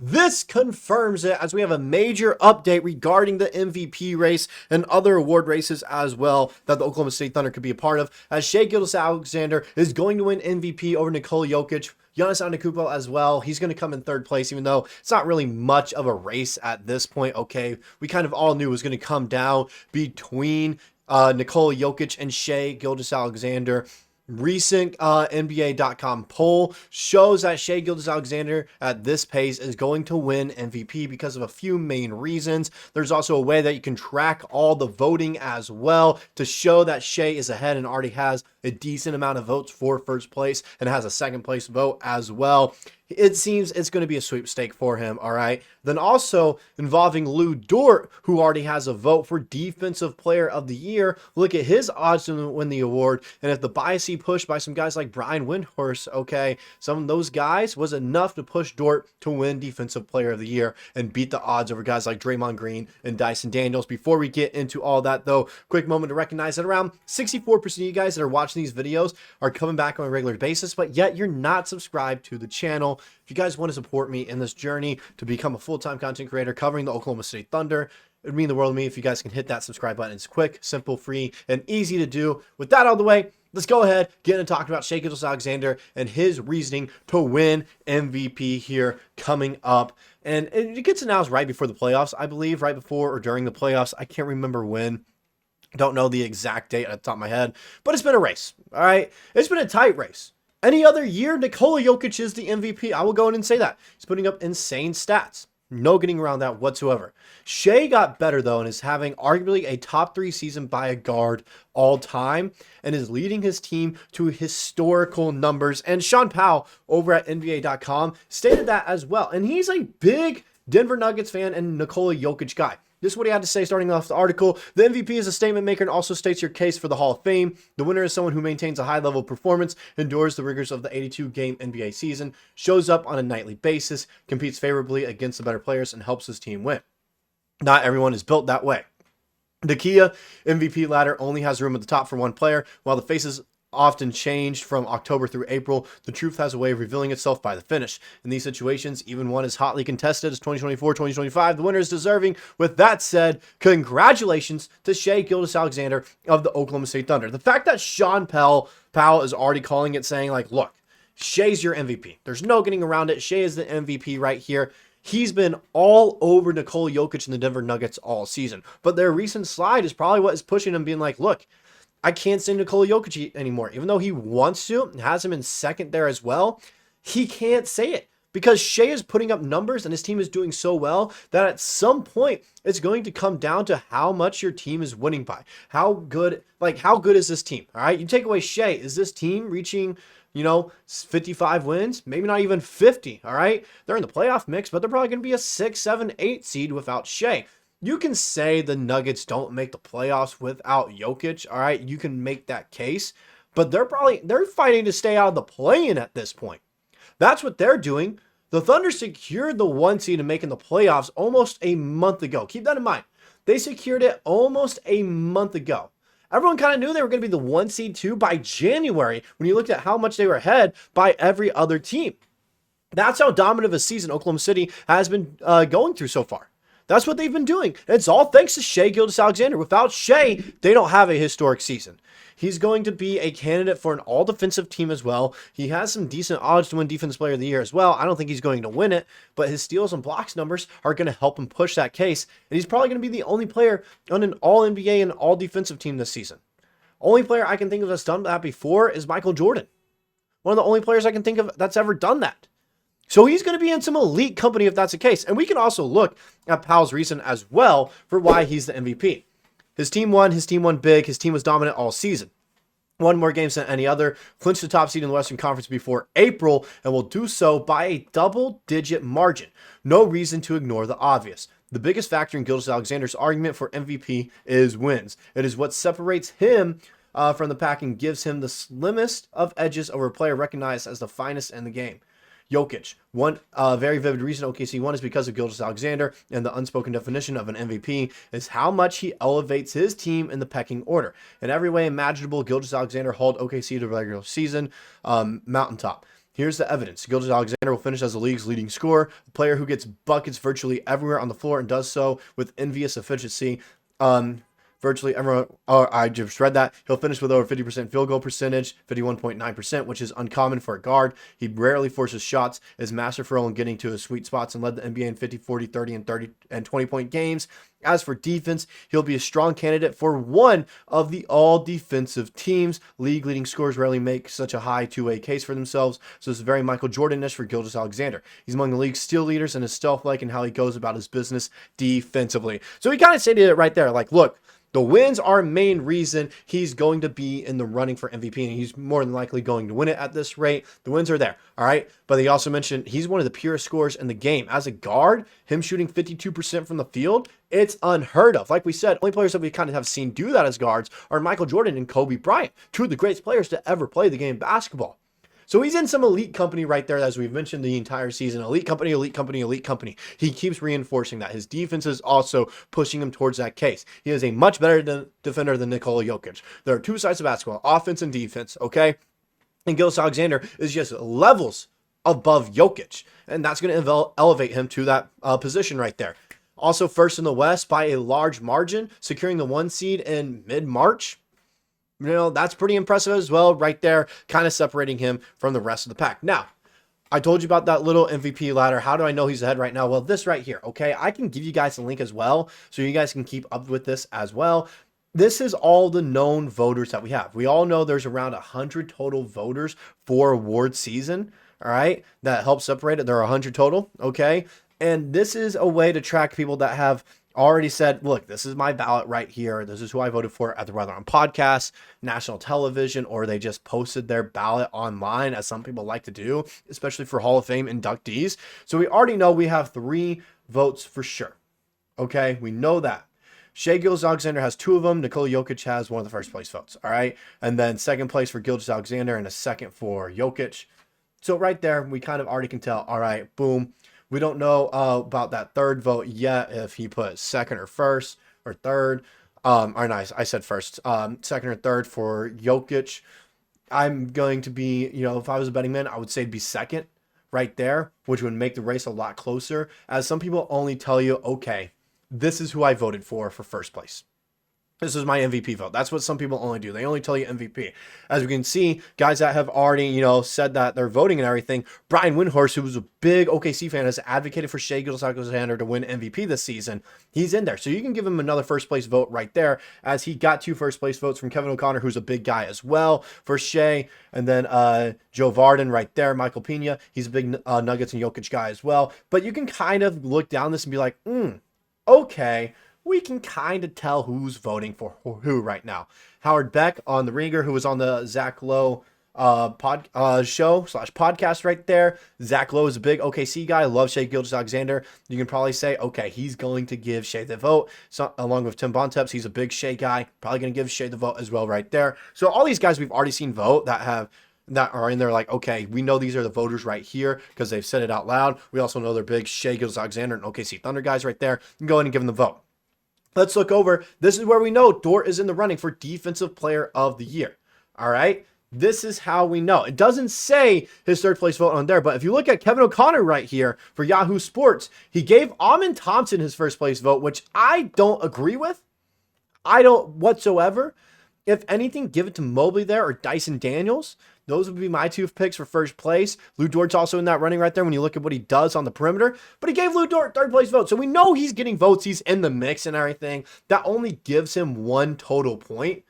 This confirms it, as we have a major update regarding the MVP race and other award races as well that the Oklahoma City Thunder could be a part of, as Shai Gilgeous-Alexander is going to win MVP over Nikola Jokic. Giannis Antetokounmpo as well. He's going to come in third place, even though it's not really much of a race at this point. Okay, we kind of all knew it was going to come down between Nikola Jokic and Shai Gilgeous-Alexander. Recent NBA.com poll shows that Shai Gilgeous-Alexander at this pace is going to win MVP because of a few main reasons. There's also a way that you can track all the voting as well to show that Shai is ahead and already has a decent amount of votes for first place and has a second place vote as well. It seems it's going to be a sweepstake for him, all right? Then also involving Lu Dort, who already has a vote for Defensive Player of the Year. Look at his odds to win the award. And if the biasy push by some guys like Brian Windhorst, okay, some of those guys was enough to push Dort to win Defensive Player of the Year and beat the odds over guys like Draymond Green and Dyson Daniels. Before we get into all that, though, quick moment to recognize that around 64% of you guys that are watching these videos are coming back on a regular basis, but yet you're not subscribed to the channel. If you guys want to support me in this journey to become a full-time content creator covering the Oklahoma City Thunder, it would mean the world to me if you guys can hit that subscribe button. It's quick, simple, free, and easy to do. With that out of the way, let's go ahead, get into talking about Shai Gilgeous-Alexander and his reasoning to win MVP here coming up. And it gets announced right before the playoffs, I believe, right before or during the playoffs. I can't remember when. Don't know the exact date at the top of my head, but it's been a race, all right? It's been a tight race. Any other year, Nikola Jokic is the MVP. I will go in and say that. He's putting up insane stats. No getting around that whatsoever. Shai got better, though, and is having arguably a top 3 season by a guard all time and is leading his team to historical numbers. And Sean Powell over at NBA.com stated that as well. And he's a big Denver Nuggets fan and Nikola Jokic guy. This is what he had to say starting off the article. The MVP is a statement maker and also states your case for the Hall of Fame. The winner is someone who maintains a high level of performance, endures the rigors of the 82-game NBA season, shows up on a nightly basis, competes favorably against the better players, and helps his team win. Not everyone is built that way. The Kia MVP ladder only has room at the top for one player, while the faces often changed from October through April. The truth has a way of revealing itself by the finish. In these situations, even one as hotly contested as 2024-2025, the winner is deserving. With that said, congratulations to Shai Gilgeous-Alexander of the Oklahoma City Thunder. The fact that Sean Powell is already calling it, saying like, look, Shai's your MVP. There's no getting around it. Shai is the MVP right here. He's been all over Nikola Jokic and the Denver Nuggets all season. But their recent slide is probably what is pushing him being like, look, I can't say Nikola Jokic anymore. Even though he wants to, has him in second there as well, he can't say it because Shai is putting up numbers and his team is doing so well that at some point it's going to come down to how much your team is winning by. How good is this team? All right, you take away Shai, is this team reaching 55 wins? Maybe not even 50, all right? They're in the playoff mix, but they're probably going to be a 6, 7, 8 seed without Shai. You can say the Nuggets don't make the playoffs without Jokic, all right? You can make that case, but they're fighting to stay out of the play-in at this point. That's what they're doing. The Thunder secured the 1 seed and making the playoffs almost a month ago. Keep that in mind. They secured it almost a month ago. Everyone kind of knew they were going to be the 1 seed too by January when you looked at how much they were ahead by every other team. That's how dominant of a season Oklahoma City has been going through so far. That's what they've been doing. And it's all thanks to Shai Gilgeous-Alexander. Without Shai, they don't have a historic season. He's going to be a candidate for an all-defensive team as well. He has some decent odds to win Defensive Player of the Year as well. I don't think he's going to win it, but his steals and blocks numbers are going to help him push that case. And he's probably going to be the only player on an all-NBA and all-defensive team this season. Only player I can think of that's done that before is Michael Jordan. One of the only players I can think of that's ever done that. So he's going to be in some elite company if that's the case. And we can also look at Powell's reason as well for why he's the MVP. His team won big. His team was dominant all season. Won more games than any other, clinched the top seed in the Western Conference before April, and will do so by a double-digit margin. No reason to ignore the obvious. The biggest factor in Gilgeous-Alexander's argument for MVP is wins. It is what separates him from the pack and gives him the slimmest of edges over a player recognized as the finest in the game. Jokic. One very vivid reason OKC won is because of Gilgeous-Alexander, and the unspoken definition of an MVP is how much he elevates his team in the pecking order. In every way imaginable, Gilgeous-Alexander hauled OKC to the regular season mountaintop. Here's the evidence. Gilgeous-Alexander will finish as the league's leading scorer, a player who gets buckets virtually everywhere on the floor and does so with envious efficiency. Virtually everyone, I just read that. He'll finish with over 50% field goal percentage, 51.9%, which is uncommon for a guard. He rarely forces shots, is masterful in getting to his sweet spots, and led the NBA in 50, 40, 30, and 30 and 20-point games. As for defense, he'll be a strong candidate for one of the all-defensive teams. League-leading scorers rarely make such a high two-way case for themselves, so it's very Michael Jordan-ish for Gilgeous-Alexander. He's among the league's steal leaders and is stealth-like in how he goes about his business defensively. So he kind of stated it right there, like, look, the wins are a main reason he's going to be in the running for MVP, and he's more than likely going to win it at this rate. The wins are there, all right? But he also mentioned he's one of the purest scorers in the game. As a guard, him shooting 52% from the field, it's unheard of. Like we said, only players that we kind of have seen do that as guards are Michael Jordan and Kobe Bryant, two of the greatest players to ever play the game of basketball. So he's in some elite company right there, as we've mentioned the entire season. Elite company, elite company, elite company. He keeps reinforcing that. His defense is also pushing him towards that case. He is a much better defender than Nikola Jokic. There are two sides of basketball, offense and defense, okay? And Gilgeous-Alexander is just levels above Jokic, and that's going to elevate him to that position right there. Also first in the West by a large margin, securing the 1 seed in mid-March. You know, that's pretty impressive as well right there, kind of separating him from the rest of the pack. Now, I told you about that little MVP ladder. How do I know he's ahead right now? Well, this right here, okay? I can give you guys a link as well, so you guys can keep up with this as well. This is all the known voters that we have. We all know there's around 100 total voters for award season, all right? That helps separate it. There are 100 total, okay? And this is a way to track people that have already said, look, this is my ballot right here. This is who I voted for, whether on podcasts, national television, or they just posted their ballot online, as some people like to do, especially for Hall of Fame inductees. So we already know we have 3 votes for sure. Okay, we know that. Shai Gilgeous-Alexander has 2 of them. Nikola Jokic has one of the first place votes. All right. And then second place for Gilgeous-Alexander and a second for Jokic. So right there, we kind of already can tell, all right, boom. We don't know about that third vote yet, if he put second or first or third. Or nice, I said first. Second or third for Jokic. I'm going to be, you know, if I was a betting man, I would say it'd be second right there, which would make the race a lot closer. As some people only tell you, okay, this is who I voted for first place. This is my MVP vote. That's what some people only do. They only tell you MVP. As we can see, guys that have already, you know, said that they're voting and everything. Brian Windhorst, who was a big OKC fan, has advocated for Shai Gilgeous-Alexander to win MVP this season. He's in there. So you can give him another first place vote right there, as he got 2 first place votes from Kevin O'Connor, who's a big guy as well for Shai. And then Joe Varden right there, Michael Pena. He's a big Nuggets and Jokic guy as well. But you can kind of look down this and be like, okay, we can kind of tell who's voting for who right now. Howard Beck on the Ringer, who was on the Zach Lowe show/podcast right there. Zach Lowe is a big OKC guy. Loves Shai Gilgeous-Alexander. You can probably say, okay, he's going to give Shai the vote. So, along with Tim Bontemps, he's a big Shai guy. Probably going to give Shai the vote as well right there. So all these guys we've already seen vote that are in there, like, okay, we know these are the voters right here because they've said it out loud. We also know they're big Shai Gilgeous-Alexander and OKC Thunder guys right there. You can go ahead and give them the vote. Let's look over. This is where we know Dort is in the running for Defensive Player of the Year. All right. This is how we know. It doesn't say his third place vote on there, but if you look at Kevin O'Connor right here for Yahoo Sports, he gave Amin Thompson his first place vote, which I don't agree with. I don't whatsoever. If anything, give it to Mobley there or Dyson Daniels. Those would be my 2 picks for first place. Lu Dort's also in that running right there when you look at what he does on the perimeter. But he gave Lu Dort third place vote. So we know he's getting votes. He's in the mix and everything. That only gives him 1 total point.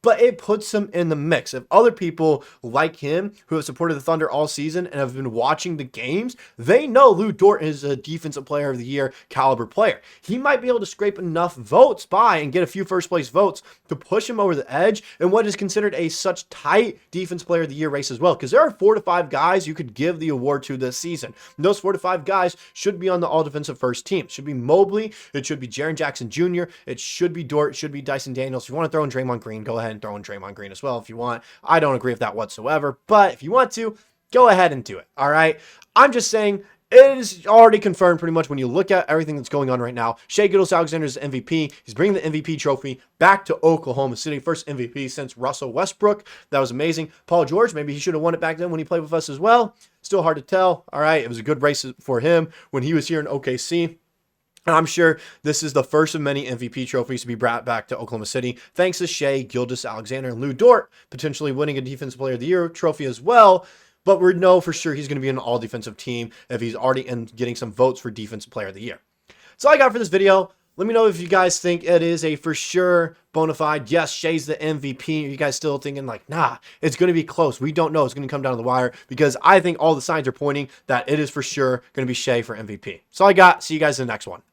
But it puts him in the mix. If other people like him who have supported the Thunder all season and have been watching the games, they know Lu Dort is a Defensive Player of the Year caliber player. He might be able to scrape enough votes by and get a few first place votes to push him over the edge in what is considered a such tight Defensive Player of the Year race as well. Because there are 4 to 5 guys you could give the award to this season. And those 4 to 5 guys should be on the all defensive first team. It should be Mobley. It should be Jaren Jackson Jr. It should be Dort. It should be Dyson Daniels. If you want to throw in Draymond Green, go ahead and throw in Draymond Green as well if you want. I don't agree with that whatsoever, but if you want to, go ahead and do it. All right. I'm just saying it is already confirmed pretty much when you look at everything that's going on right now. Shai Gilgeous-Alexander is MVP. He's bringing the MVP trophy back to Oklahoma City. First MVP since Russell Westbrook. That was amazing. Paul George, maybe he should have won it back then when he played with us as well. Still hard to tell. All right, it was a good race for him when he was here in OKC. And I'm sure this is the first of many MVP trophies to be brought back to Oklahoma City, thanks to Shai Gilgeous-Alexander and Lu Dort potentially winning a Defensive Player of the Year trophy as well. But we know for sure he's going to be an all-defensive team if he's already getting some votes for Defensive Player of the Year. That's all I got for this video. Let me know if you guys think it is a for sure bona fide, yes, Shai's the MVP. Are you guys still thinking like, nah, it's going to be close? We don't know. It's going to come down to the wire because I think all the signs are pointing that it is for sure going to be Shai for MVP. That's all I got. See you guys in the next one.